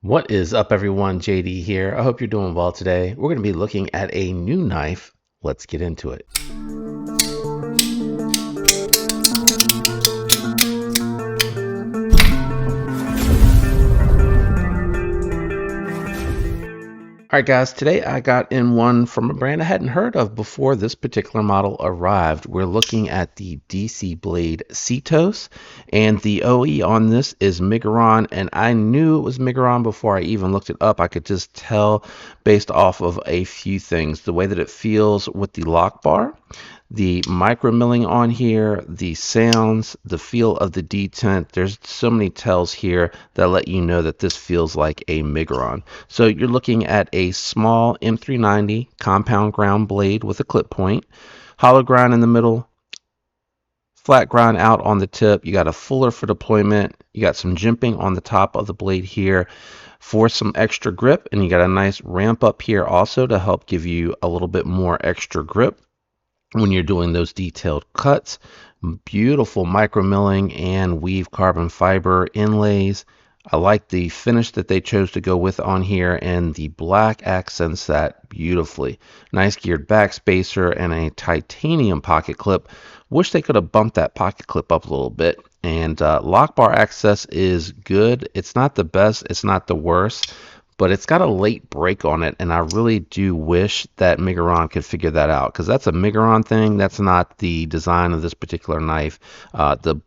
What is up, everyone? JD here. I hope you're doing well today. We're going to be looking at a new knife. Let's get into it. All right, guys, today I got in one from a brand I hadn't heard of before this particular model arrived. We're looking at the DC Blade Cetos, and the OE on this is Miguron, and I knew it was Miguron before I even looked it up. I could just tell based off of a few things, the way that it feels with the lock bar, the micro milling on here, the sounds, the feel of the detent. There's so many tells here that let you know that this feels like a Miguron. So you're looking at a small M390 compound ground blade with a clip point, hollow grind in the middle, flat grind out on the tip. You got a fuller for deployment. You got some jimping on the top of the blade here for some extra grip, and you got a nice ramp up here also to help give you a little bit more extra grip when you're doing those detailed cuts. Beautiful micro milling and weave carbon fiber inlays. I like the finish that they chose to go with on here, and the black accents that beautifully. Nice geared back spacer and a titanium pocket clip. Wish they could have bumped that pocket clip up a little bit. And lock bar access is good. It's not the best, it's not the worst, but it's got a late break on it, and I really do wish that Miguron could figure that out, because that's a Miguron thing. That's not the design of this particular knife. The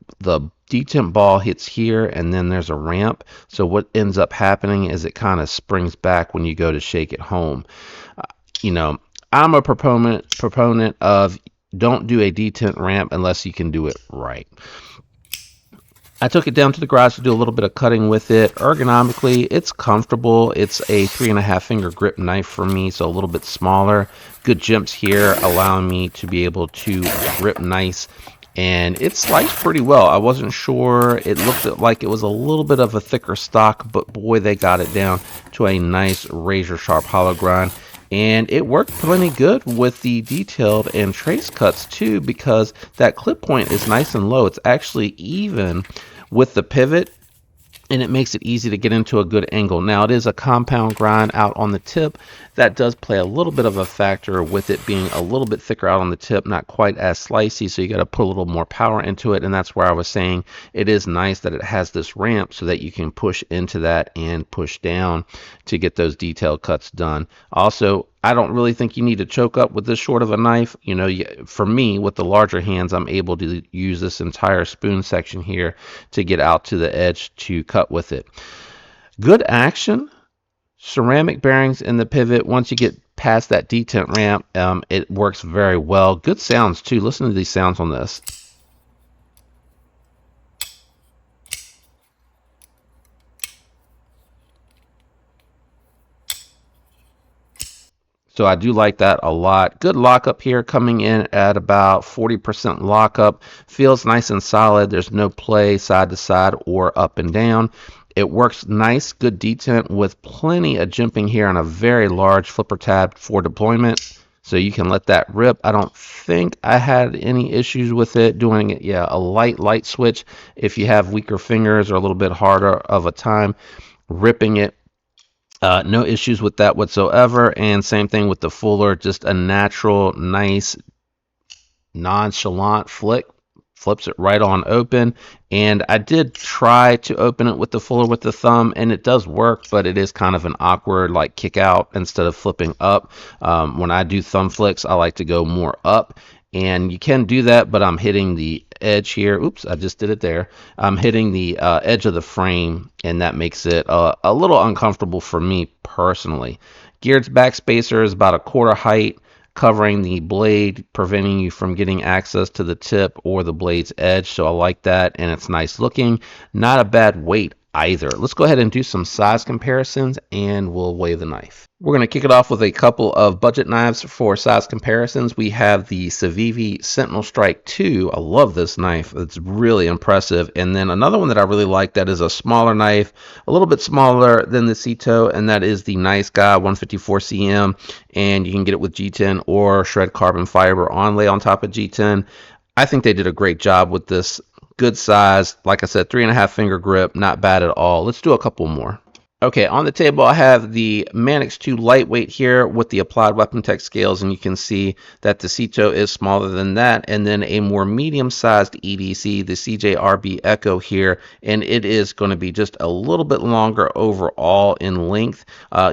detent ball hits here, and then there's a ramp, so what ends up happening is it kind of springs back when you go to shake it home. I'm a proponent of don't do a detent ramp unless you can do it right. I took it down to the garage to do a little bit of cutting with it. Ergonomically, it's comfortable. It's a 3.5 finger grip knife for me, so a little bit smaller. Good jimps here, allowing me to be able to grip nice. And it sliced pretty well. I wasn't sure. It looked like it was a little bit of a thicker stock, but boy, they got it down to a nice razor sharp hollow grind. And it worked plenty good with the detailed and trace cuts too, because that clip point is nice and low. It's actually even with the pivot, and it makes it easy to get into a good angle. Now, it is a compound grind out on the tip. That does play a little bit of a factor with it being a little bit thicker out on the tip, not quite as slicey, so you got to put a little more power into it, and that's where I was saying it is nice that it has this ramp so that you can push into that and push down to get those detailed cuts done. Also, I don't really think you need to choke up with this short of a knife. For me, with the larger hands, I'm able to use this entire spoon section here to get out to the edge to cut with it. Good action. Ceramic bearings in the pivot. Once you get past that detent ramp, it works very well. Good sounds too. Listen to these sounds on this. So I do like that a lot. Good lockup here, coming in at about 40% lockup. Feels nice and solid. There's no play side to side or up and down. It works nice, good detent with plenty of jimping here on a very large flipper tab for deployment. So you can let that rip. I don't think I had any issues with it doing it. Yeah, a light switch. If you have weaker fingers or a little bit harder of a time ripping it, no issues with that whatsoever. And same thing with the fuller, just a natural, nice, nonchalant flick. Flips it right on open. And I did try to open it with the fuller with the thumb, and it does work, but it is kind of an awkward like kick out instead of flipping up. When I do thumb flicks, I like to go more up, and you can do that, but I'm hitting the edge here. Oops, I just did it there. I'm hitting the edge of the frame, and that makes it a little uncomfortable for me personally. Geared back spacer is about 1/4 height, covering the blade, preventing you from getting access to the tip or the blade's edge. So I like that, and it's nice looking. Not a bad weight either. Let's go ahead and do some size comparisons, and we'll weigh the knife. We're going to kick it off with a couple of budget knives for size comparisons. We have the Civivi Sentinel Strike 2. I love this knife. It's really impressive. And then another one that I really like that is a smaller knife, a little bit smaller than the Ceto, and that is the Nice Guy 154 cm. And you can get it with G10 or shred carbon fiber onlay on top of G10. I think they did a great job with this. Good size, like I said, 3.5 finger grip, not bad at all. Let's do a couple more. Okay, on the table I have the Manix 2 lightweight here with the applied weapon tech scales, and you can see that the Ceto is smaller than that, and then a more medium-sized EDC, the CJRB Echo here, and it is going to be just a little bit longer overall in length,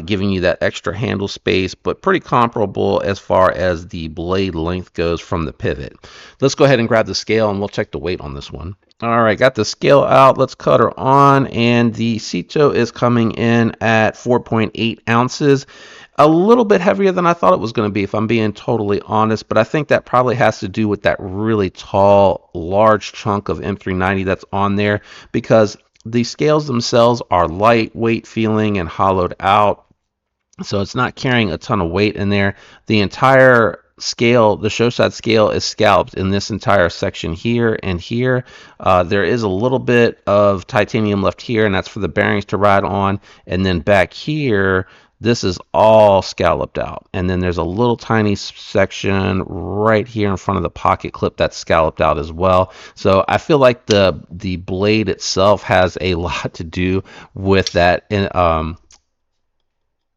giving you that extra handle space, but pretty comparable as far as the blade length goes from the pivot. Let's go ahead and grab the scale and we'll check the weight on this one. All right, got the scale out. Let's cut her on, and the Ceto is coming in at 4.8 ounces. A little bit heavier than I thought it was going to be, if I'm being totally honest, but I think that probably has to do with that really tall, large chunk of M390 that's on there, because the scales themselves are lightweight feeling and hollowed out, so it's not carrying a ton of weight in there. The entire scale, the show side scale, is scalloped in this entire section here and here. There is a little bit of titanium left here, and that's for the bearings to ride on. And then back here, this is all scalloped out. And then there's a little tiny section right here in front of the pocket clip that's scalloped out as well. So I feel like the blade itself has a lot to do with that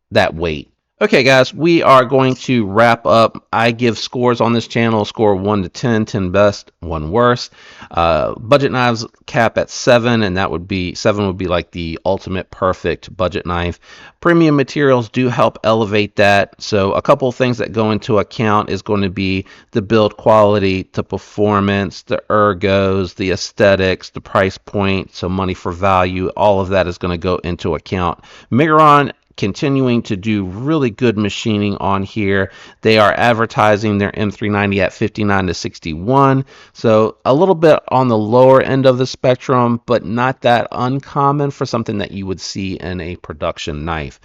that weight. Okay, guys, we are going to wrap up. I give scores on this channel, score 1 to 10, 10 best, 1 worst. Budget knives cap at 7, and that would be 7 would be like the ultimate perfect budget knife. Premium materials do help elevate that. So a couple of things that go into account is going to be the build quality, the performance, the ergos, the aesthetics, the price point, so money for value. All of that is going to go into account. Migron continuing to do really good machining on here. They are advertising their M390 at 59 to 61, so a little bit on the lower end of the spectrum, but not that uncommon for something that you would see in a production knife.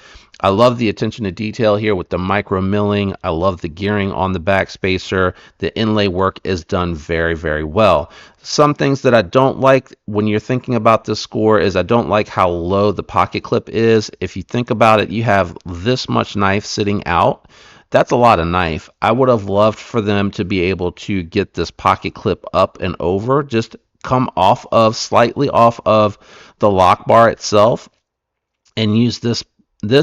I love the attention to detail here with the micro milling. I love the gearing on the back spacer. The inlay work is done very, very well. Some things that I don't like when you're thinking about this score is I don't like how low the pocket clip is. If you think about it, you have this much knife sitting out. That's a lot of knife. I would have loved for them to be able to get this pocket clip up and over, just come off of, slightly off of the lock bar itself, and use this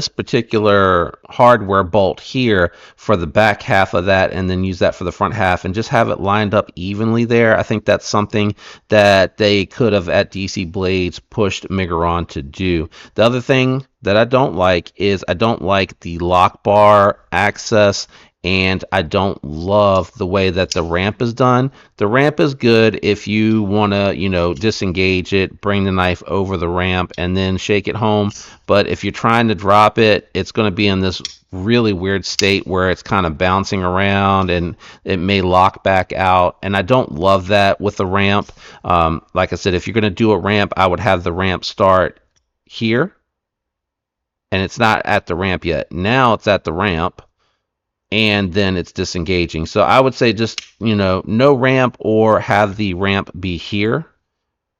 particular hardware bolt here for the back half of that, and then use that for the front half, and just have it lined up evenly there. I think that's something that they could have at DC Blades pushed Migron to do. The other thing that I don't like is I don't like the lock bar access, and I don't love the way that the ramp is done. The ramp is good if you want to, disengage it, bring the knife over the ramp, and then shake it home. But if you're trying to drop it, it's going to be in this really weird state where it's kind of bouncing around and it may lock back out. And I don't love that with the ramp. Like I said, if you're going to do a ramp, I would have the ramp start here. And it's not at the ramp yet. Now it's at the ramp, and then it's disengaging. So I would say just, no ramp, or have the ramp be here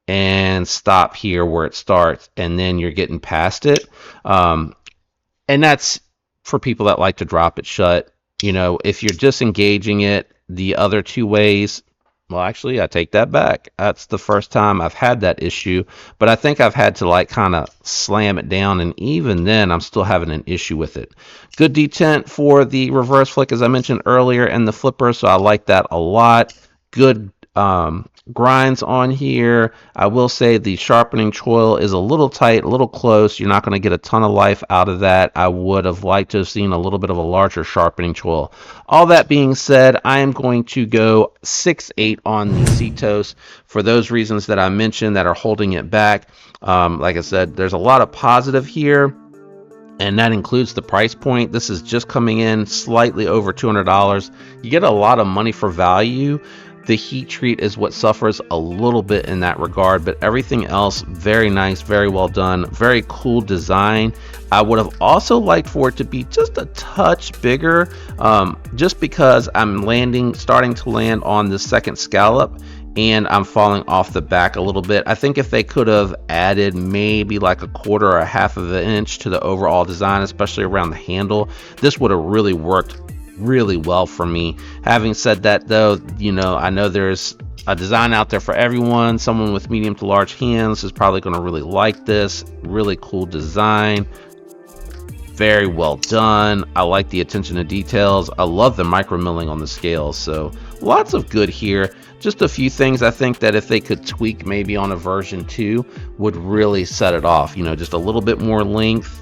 and stop here where it starts, and then you're getting past it. And that's for people that like to drop it shut. If you're disengaging it the other two ways, well, actually, I take that back. That's the first time I've had that issue, but I think I've had to kind of slam it down, and even then, I'm still having an issue with it. Good detent for the reverse flick, as I mentioned earlier, and the flipper, so I like that a lot. Good grinds on here. I will say the sharpening choil is a little tight, a little close. You're not going to get a ton of life out of that. I would have liked to have seen a little bit of a larger sharpening choil. All that being said, I am going to go 6.8 on the Cetos for those reasons that I mentioned that are holding it back. Like I said, there's a lot of positive here, and that includes the price point. This is just coming in slightly over $200. You get a lot of money for value. The heat treat is what suffers a little bit in that regard, but everything else, very nice, very well done, very cool design. I would have also liked for it to be just a touch bigger, just because I'm starting to land on the second scallop, and I'm falling off the back a little bit. I think if they could have added maybe like a quarter or a half of an inch to the overall design, especially around the handle, this would have really worked really well for me. Having said that, though, I know there's a design out there for everyone. Someone with medium to large hands is probably going to really like this. Really cool design. Very well done. I like the attention to details. I love the micro milling on the scales. So lots of good here. Just a few things I think that if they could tweak maybe on a version 2 would really set it off. You know, just a little bit more length.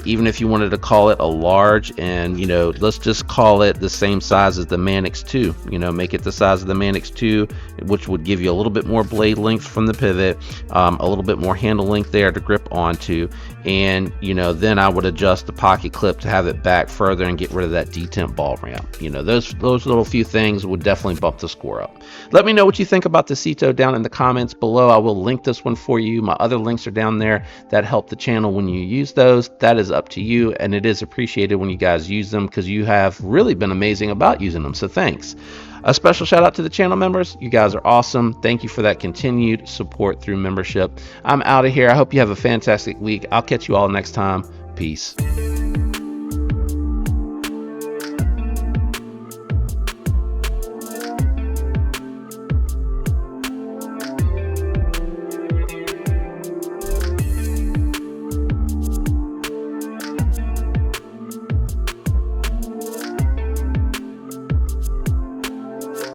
Even if you wanted to call it a large, and you know, let's just call it the same size as the Manix 2, you know, make it the size of the Manix 2, which would give you a little bit more blade length from the pivot, a little bit more handle length there to grip onto, and you know, then I would adjust the pocket clip to have it back further and get rid of that detemp ball ramp. You know, those little few things would definitely bump the score up. Let me know what you think about the Ceto down in the comments below. I will link this one for you. My other links are down there that help the channel when you use those. That is up to you, and it is appreciated when you guys use them because you have really been amazing about using them, so thanks. A special shout out to the channel members. You guys are awesome. Thank you for that continued support through membership. I'm out of here. I hope you have a fantastic week. I'll catch you all next time. Peace.